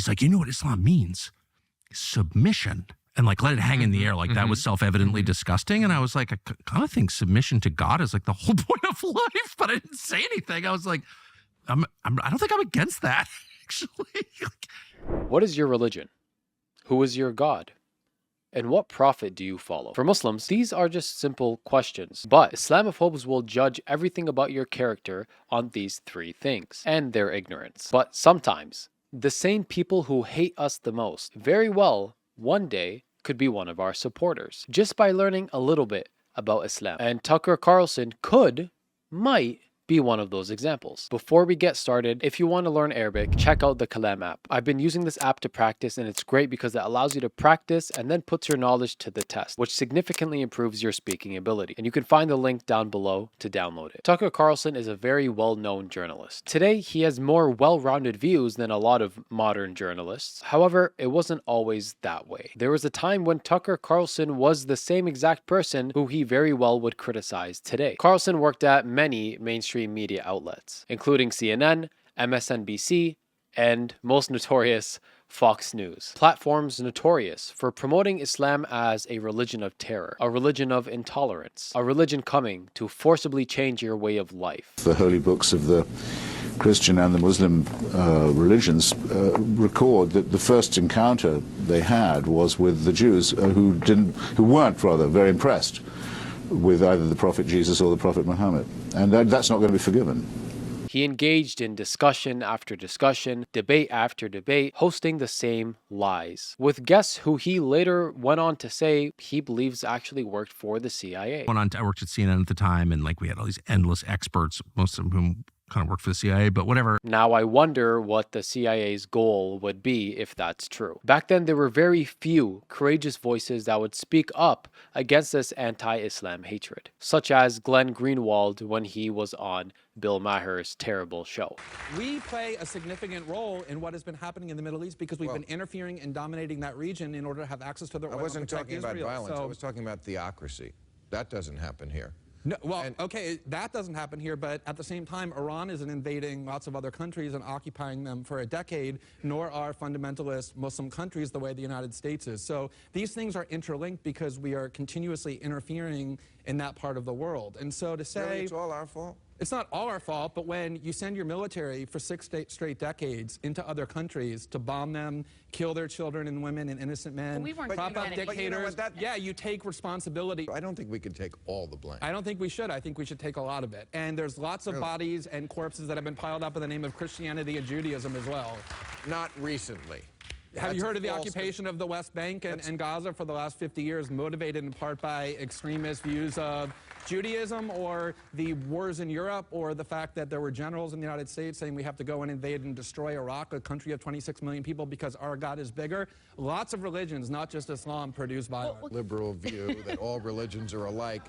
he's like, you know what Islam means? Submission. And like let it hang in the air. Like that was self-evidently disgusting. And I was like, I kind of think submission to God is like the whole point of life, but I didn't say anything. I was like, I don't think I'm against that, actually. What is your religion? Who is your God? And what prophet do you follow? For Muslims, these are just simple questions, but Islamophobes will judge everything about your character on these three things and their ignorance. But sometimes, the same people who hate us the most very well one day could be one of our supporters just by learning a little bit about Islam. And Tucker Carlson might be one of those examples. Before we get started, if you want to learn Arabic, check out the Kalam app. I've been using this app to practice, and it's great because it allows you to practice and then puts your knowledge to the test, which significantly improves your speaking ability. And you can find the link down below to download it. Tucker Carlson is a very well-known journalist. Today, he has more well-rounded views than a lot of modern journalists. However, it wasn't always that way. There was a time when Tucker Carlson was the same exact person who he very well would criticize today. Carlson worked at many mainstream media outlets, including CNN, MSNBC, and most notorious, Fox News. Platforms notorious for promoting Islam as a religion of terror, a religion of intolerance, a religion coming to forcibly change your way of life. The holy books of the Christian and the Muslim religions record that the first encounter they had was with the Jews who weren't very impressed with either the Prophet Jesus or the Prophet Muhammad. And that's not going to be forgiven. He engaged in discussion after discussion, debate after debate, hosting the same lies, with guests who he later went on to say he believes actually worked for the CIA. I worked at CNN at the time, and like we had all these endless experts, most of whom kind of worked for the CIA, but whatever. Now I wonder what the CIA's goal would be if that's true. Back then, there were very few courageous voices that would speak up against this anti-Islam hatred, such as Glenn Greenwald when he was on Bill Maher's terrible show. We play a significant role in what has been happening in the Middle East because we've been interfering and dominating that region in order to have access to the oil. I wasn't talking about violence. I was talking about theocracy. That doesn't happen here. No, well, okay, that doesn't happen here, but at the same time, Iran isn't invading lots of other countries and occupying them for a decade, nor are fundamentalist Muslim countries the way the United States is. So these things are interlinked because we are continuously interfering in that part of the world. And so to say... Really, it's all our fault? It's not all our fault, but when you send your military for 6 straight decades into other countries to bomb them, kill their children and women and innocent men, prop up dictators, yeah, you take responsibility. I don't think we can take all the blame. I don't think we should. I think we should take a lot of it. And there's lots of bodies and corpses that have been piled up in the name of Christianity and Judaism as well. Not recently. Have you heard of the occupation of the West Bank and Gaza for the last 50 years, motivated in part by extremist views of Judaism, or the wars in Europe, or the fact that there were generals in the United States saying we have to go and invade and destroy Iraq, a country of 26 million people, because our God is bigger? Lots of religions, not just Islam, produce violence. Liberal view that all religions are alike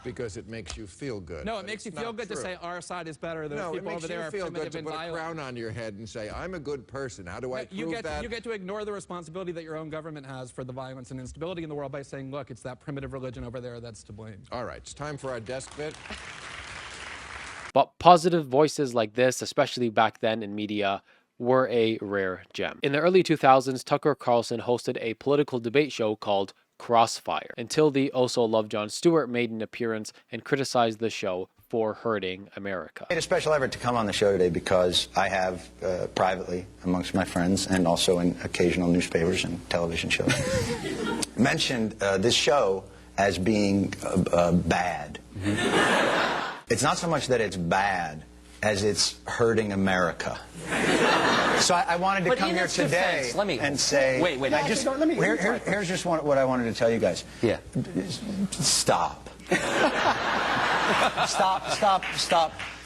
because it makes you feel good. No, it makes you feel good to say our side is better. Those people over there are primitive and violent. No, it makes you feel good to put a crown on your head and say, I'm a good person. How do I prove that? You get to ignore the responsibility that your own government has for the violence and instability in the world by saying, look, it's that primitive religion over there that's to blame. All right, it's time for our desk bit. But positive voices like this, especially back then in media, were a rare gem. In the early 2000s, Tucker Carlson hosted a political debate show called Crossfire, until the oh-so-loved Jon Stewart made an appearance and criticized the show for hurting America. I made a special effort to come on the show today because I have privately amongst my friends and also in occasional newspapers and television shows mentioned this show as being bad. It's not so much that it's bad as it's hurting America. So I wanted to come here today and say, wait, here's just what I wanted to tell you guys. Yeah. Stop.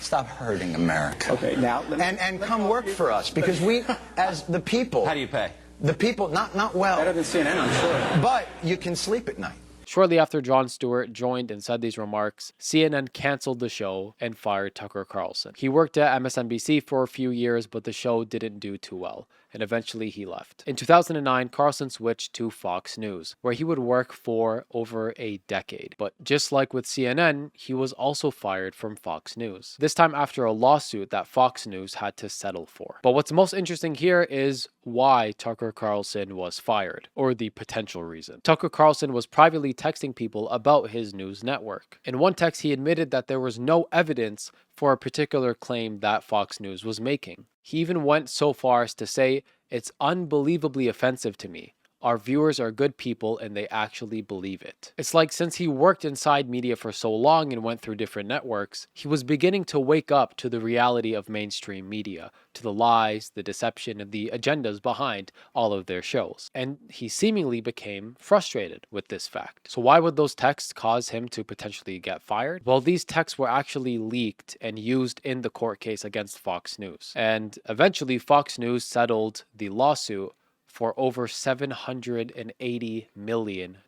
Stop hurting America. Okay, now and come work for us, because we, as the people. How do you pay? The people, not well. Better than CNN, I'm sure. But you can sleep at night. Shortly after Jon Stewart joined and said these remarks, CNN canceled the show and fired Tucker Carlson. He worked at MSNBC for a few years, but the show didn't do too well. and eventually he left. In 2009, Carlson switched to Fox News, where he would work for over a decade. But just like with CNN, he was also fired from Fox News, this time after a lawsuit that Fox News had to settle for. But what's most interesting here is why Tucker Carlson was fired, or the potential reason. Tucker Carlson was privately texting people about his news network. In one text, he admitted that there was no evidence for a particular claim that Fox News was making. He even went so far as to say, "It's unbelievably offensive to me. Our viewers are good people and they actually believe it." It's like since he worked inside media for so long and went through different networks, he was beginning to wake up to the reality of mainstream media, to the lies, the deception, and the agendas behind all of their shows. And he seemingly became frustrated with this fact. So why would those texts cause him to potentially get fired? Well, these texts were actually leaked and used in the court case against Fox News. And eventually Fox News settled the lawsuit for over $780 million.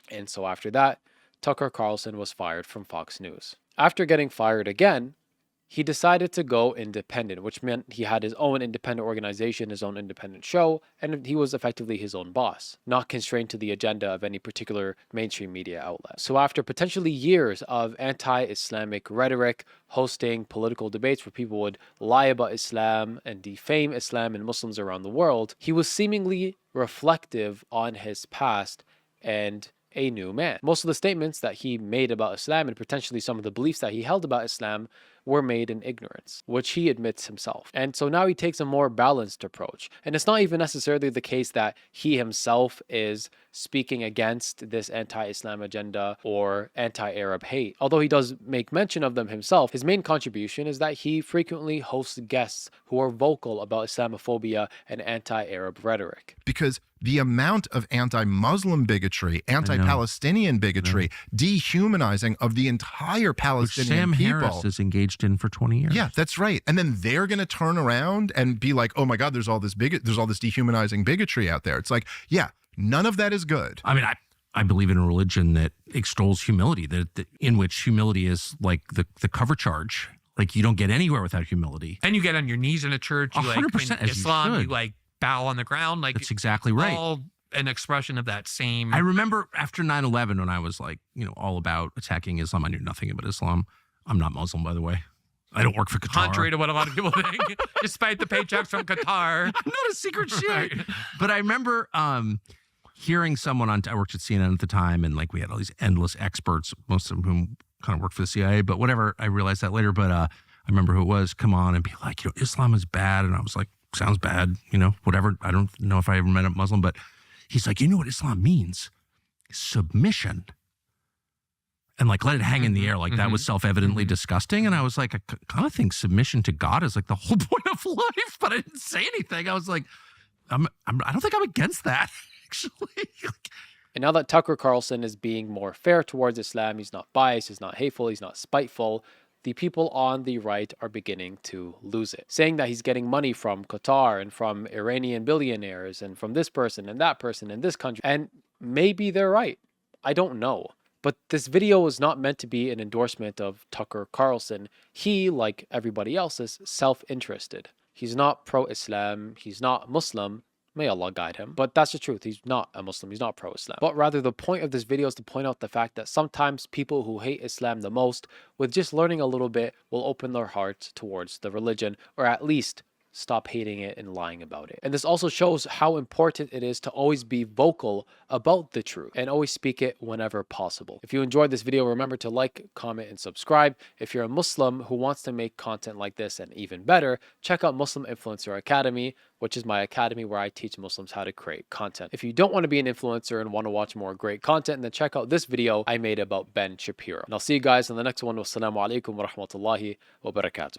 And so after that, Tucker Carlson was fired from Fox News. After getting fired again, he decided to go independent, which meant he had his own independent organization, his own independent show, and he was effectively his own boss, not constrained to the agenda of any particular mainstream media outlet. So after potentially years of anti-Islamic rhetoric, hosting political debates where people would lie about Islam and defame Islam and Muslims around the world, he was seemingly reflective on his past and a new man. Most of the statements that he made about Islam and potentially some of the beliefs that he held about Islam were made in ignorance, which he admits himself. And so now he takes a more balanced approach. And it's not even necessarily the case that he himself is speaking against this anti-Islam agenda or anti-Arab hate. Although he does make mention of them himself, his main contribution is that he frequently hosts guests who are vocal about Islamophobia and anti-Arab rhetoric. Because the amount of anti-Muslim bigotry, anti-Palestinian bigotry, dehumanizing of the entire Palestinian people. Sam Harris is engaged in for 20 years. Yeah, that's right. And then they're going to turn around and be like, "Oh my God, there's all this dehumanizing bigotry out there." It's like, yeah, none of that is good. I mean, I believe in a religion that extols humility, that in which humility is like the cover charge. Like you don't get anywhere without humility. And you get on your knees in a church. You 100%, like in as you Islam, should. you like bow on the ground. Like That's exactly right. All an expression of that same. I remember after 9/11 when I was like, all about attacking Islam. I knew nothing about Islam. I'm not Muslim, by the way. I don't work for Qatar. Contrary to what a lot of people think, despite the paychecks from Qatar. I'm not a secret shit. Right. But I remember hearing someone I worked at CNN at the time, and like we had all these endless experts, most of whom kind of worked for the CIA, but whatever. I realized that later, but I remember who it was come on and be like, Islam is bad. And I was like, sounds bad, whatever. I don't know if I ever met a Muslim, but he's like, you know what Islam means? Submission. And like, let it hang in the air. Like that was self-evidently disgusting. And I was like, I kind of think submission to God is like the whole point of life, but I didn't say anything. I was like, I don't think I'm against that, actually. And now that Tucker Carlson is being more fair towards Islam, he's not biased, he's not hateful, he's not spiteful, the people on the right are beginning to lose it, saying that he's getting money from Qatar and from Iranian billionaires and from this person and that person in this country. And maybe they're right. I don't know. But this video is not meant to be an endorsement of Tucker Carlson. He, like everybody else, is self-interested. He's not pro-Islam. He's not Muslim. May Allah guide him. But that's the truth. He's not a Muslim. He's not pro-Islam. But rather, the point of this video is to point out the fact that sometimes people who hate Islam the most, with just learning a little bit, will open their hearts towards the religion, or at least stop hating it and lying about it. And this also shows how important it is to always be vocal about the truth and always speak it whenever possible. If you enjoyed this video, remember to like, comment, and subscribe. If you're a Muslim who wants to make content like this and even better, check out Muslim Influencer Academy, which is my academy where I teach Muslims how to create content. If you don't want to be an influencer and want to watch more great content, then check out this video I made about Ben Shapiro. And I'll see you guys in the next one. Wassalamu alaikum wa rahmatullahi wa barakatuh.